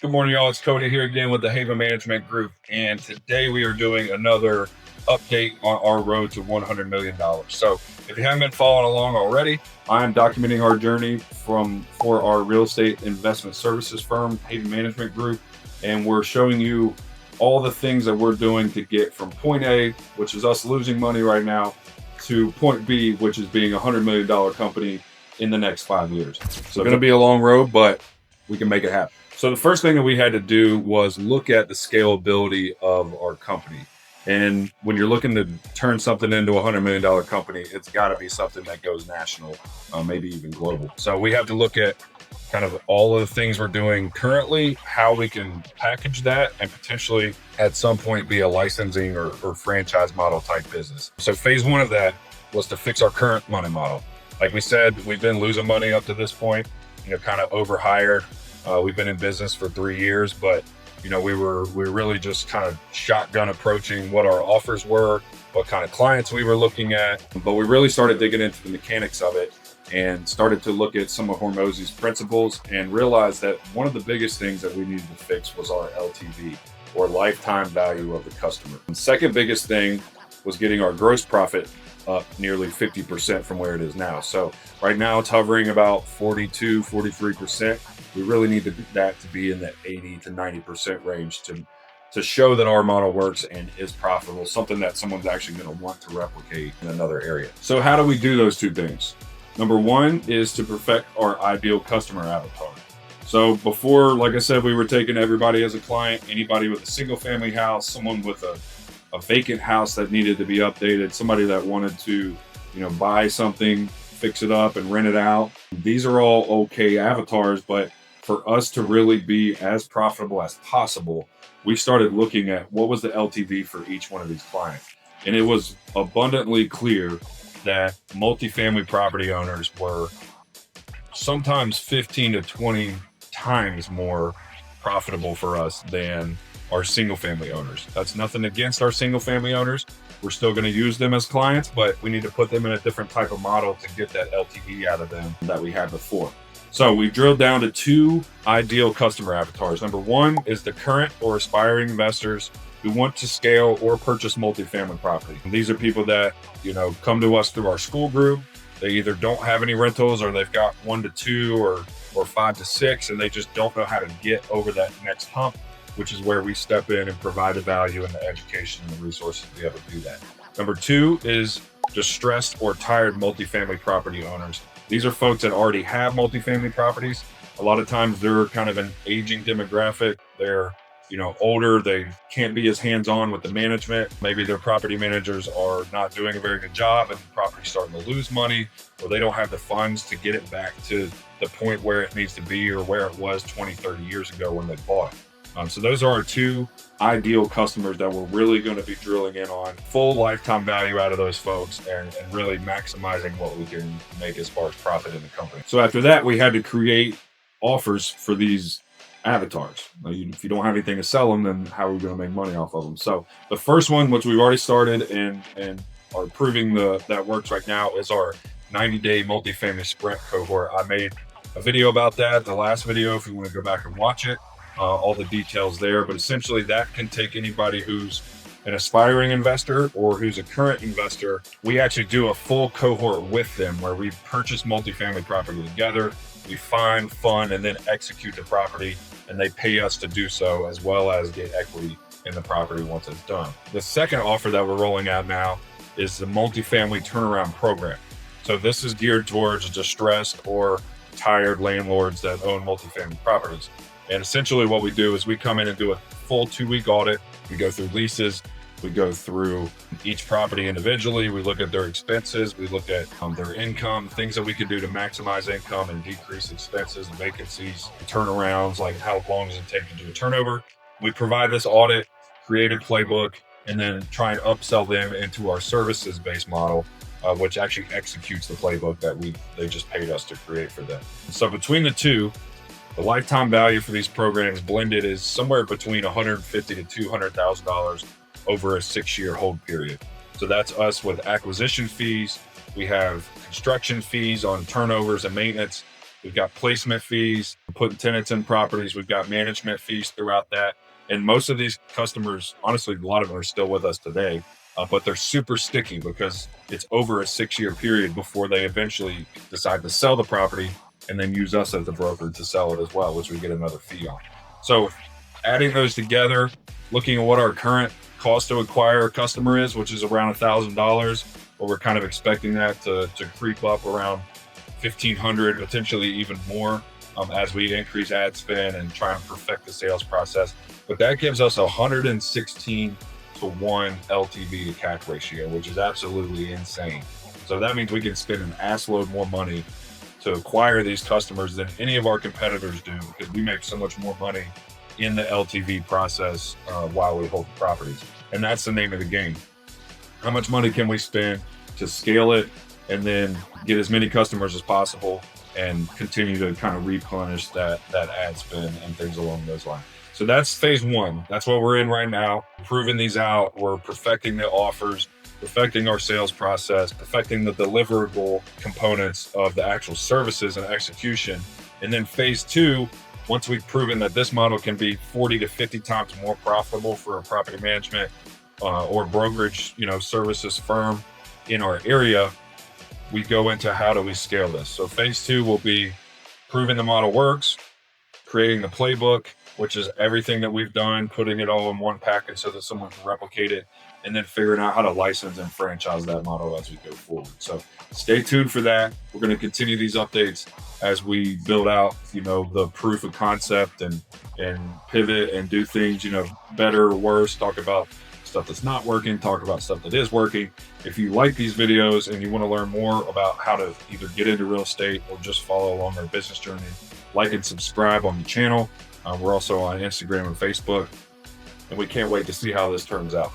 Good morning, y'all. It's Cody here again with the Haven Management Group. And today we are doing another update on our road to $100 million. So if you haven't been following along already, I'm documenting our journey for our real estate investment services firm, Haven Management Group. And we're showing you all the things that we're doing to get from point A, which is us losing money right now, to point B, which is being a $100 million company in the next 5 years. So it's going to be a long road, but we can make it happen. So the first thing that we had to do was look at the scalability of our company. And when you're looking to turn something into a $100 million company, it's got to be something that goes national, maybe even global. So we have to look at kind of all of the things we're doing currently, how we can package that, and potentially at some point be a licensing or franchise model type business. So phase one of that was to fix our current money model. Like we said, we've been losing money up to this point, kind of overhired. We've been in business for 3 years, but we were really just kind of shotgun approaching what our offers were, what kind of clients we were looking at. But we really started digging into the mechanics of it and started to look at some of Hormozy's principles and realized that one of the biggest things that we needed to fix was our LTV, or lifetime value of the customer. The second biggest thing was getting our gross profit up nearly 50% from where it is now. So right now it's hovering about 42, 43%. We really need that to be in the 80 to 90% range to show that our model works and is profitable, something that someone's actually going to want to replicate in another area. So how do we do those two things? Number one is to perfect our ideal customer avatar. So before, like I said, we were taking everybody as a client, anybody with a single family house, someone with a vacant house that needed to be updated, somebody that wanted to, buy something, fix it up and rent it out. These are all okay avatars, but for us to really be as profitable as possible, we started looking at what was the LTV for each one of these clients. And it was abundantly clear that multifamily property owners were sometimes 15 to 20 times more profitable for us than our single family owners. That's nothing against our single family owners. We're still going to use them as clients, but we need to put them in a different type of model to get that LTV out of them that we had before. So we drilled down to two ideal customer avatars. Number one is the current or aspiring investors who want to scale or purchase multifamily property. And these are people that, come to us through our school group. They either don't have any rentals, or they've got 1 to 2 or 5 to 6, and they just don't know how to get over that next hump, which is where we step in and provide the value and the education and the resources to be able to do that. Number two is distressed or tired multifamily property owners. These are folks that already have multifamily properties. A lot of times they're kind of an aging demographic. They're, older. They can't be as hands-on with the management. Maybe their property managers are not doing a very good job and the property's starting to lose money, or they don't have the funds to get it back to the point where it needs to be or where it was 20, 30 years ago when they bought it. So those are our two ideal customers that we're really going to be drilling in on. Full lifetime value out of those folks and really maximizing what we can make as far as profit in the company. So after that, we had to create offers for these avatars. If you don't have anything to sell them, then how are we going to make money off of them? So the first one, which we've already started and are proving that works right now, is our 90-day multifamily sprint cohort. I made a video about that, the last video, if you want to go back and watch it. All the details there, but essentially that can take anybody who's an aspiring investor or who's a current investor. We actually do a full cohort with them where we purchase multifamily property together, we find, fund, and then execute the property, and they pay us to do so, as well as get equity in the property once it's done. The second offer that we're rolling out now is the Multifamily Turnaround Program. So this is geared towards distressed or tired landlords that own multifamily properties. And essentially what we do is we come in and do a full 2-week audit. We go through leases. We go through each property individually. We look at their expenses. We look at their income, things that we can do to maximize income and decrease expenses, vacancies, turnarounds, like how long does it take to do a turnover. We provide this audit, create a playbook, and then try and upsell them into our services-based model, which actually executes the playbook that they just paid us to create for them. So between the two, the lifetime value for these programs blended is somewhere between $150,000 to $200,000 over a 6-year hold period. So that's us with acquisition fees. We have construction fees on turnovers and maintenance. We've got placement fees, putting tenants in properties. We've got management fees throughout that. And most of these customers, honestly, a lot of them are still with us today, but they're super sticky because it's over a 6-year period before they eventually decide to sell the property and then use us as the broker to sell it as well, which we get another fee on. So adding those together, looking at what our current cost to acquire a customer is, which is around $1,000, but we're kind of expecting that to creep up around 1,500, potentially even more, as we increase ad spend and try and perfect the sales process. But that gives us 116 to 1 LTV to CAC ratio, which is absolutely insane. So that means we can spend an ass load more money to acquire these customers than any of our competitors do, because we make so much more money in the LTV process while we hold the properties. And that's the name of the game. How much money can we spend to scale it and then get as many customers as possible and continue to kind of replenish that ad spend and things along those lines. So that's phase one. That's what we're in right now, proving these out. We're perfecting the offers, perfecting our sales process, perfecting the deliverable components of the actual services and execution. And then phase two, once we've proven that this model can be 40 to 50 times more profitable for a property management or brokerage, services firm in our area, we go into how do we scale this. So phase two will be proving the model works, creating the playbook, which is everything that we've done, putting it all in one package so that someone can replicate it, and then figuring out how to license and franchise that model as we go forward. So stay tuned for that. We're going to continue these updates as we build out, the proof of concept and pivot and do things, better or worse, talk about stuff that's not working, talk about stuff that is working. If you like these videos and you want to learn more about how to either get into real estate or just follow along our business journey, like and subscribe on the channel. We're also on Instagram and Facebook, and we can't wait to see how this turns out.